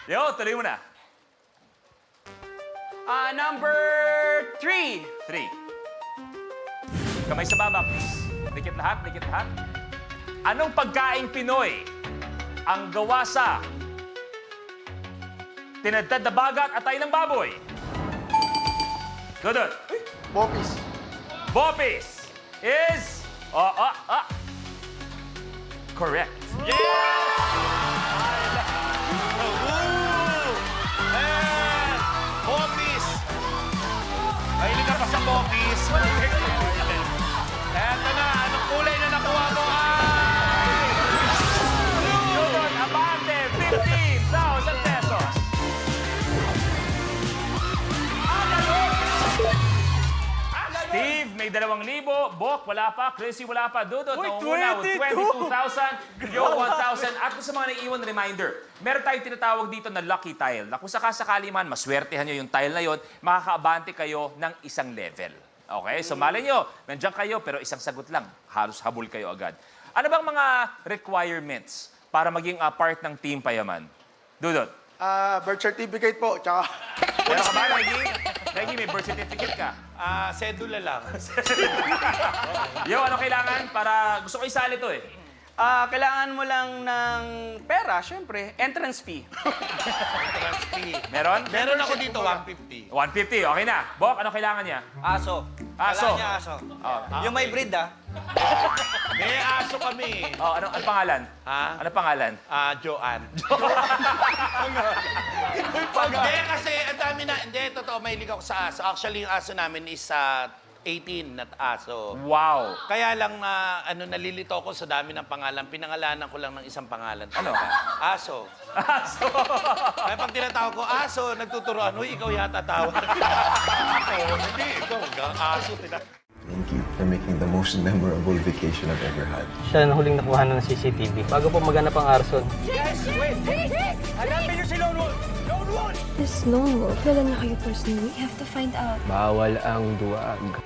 Yo, tuloy mo na. Number 3. 3. Kamay sa baba, please. Dikit lahat, dikit lahat. Anong pagkaing Pinoy ang gawa sa tinadtad na bagat at tayo ng baboy? Dudut. Bopis. Bopis is... Correct. Bopis! Mahilig ka pa sa bopis. Eto na, anong kulay na nakuha mo? Dudut, abante, 15,000 pesos. Steve, may 2,000. Bok, wala pa. Chrissy, wala pa. Dudut, naunguna with 22,000. Yo, 1,000. At sa mga naiiwan reminder, meron tayong tinatawag dito na lucky tile. Na kung sakasakali man, maswertehan nyo yung tile na yon, makakaabante kayo ng isang level. Okay? So, malay nyo, nandiyan kayo, pero isang sagot lang. Halos habol kayo agad. Ano bang mga requirements para maging part ng Team Payaman? Dudut. Birth certificate po, tsaka... Meron ka ba, Reggie? Reggie, may birth certificate ka. Sedula lang. Yo, ano kailangan para... Gusto ko isali to eh. Kailangan mo lang ng pera, syempre. Entrance fee. Meron? Meron ako dito, 150. 150, okay na. Bok, ano kailangan niya? Aso. Aso. Kailangan niya aso. Yung may breed, May aso kami. Oh, ano pangalan? Ha? Ano pangalan? Joanne. Hindi, kasi ang dami na... Hindi, totoo, mahilig ako sa aso. Actually, yung aso namin is 18 na aso. Wow. Kaya lang nalilito ko sa dami ng pangalan. Pinangalanan ko lang ng isang pangalan. Ano? Aso. Aso. Kaya pag tinatawag ko, aso, nagtuturoan, uy, ikaw yata tawag. Ako, hindi, ikaw, aso. Thank you for making the most memorable vacation I've ever had. Siya na huling nakuha ng CCTV bago po maganap ang arson. This Lone Wolf, kilala na kayo personally. We have to find out. Bawal ang duwag.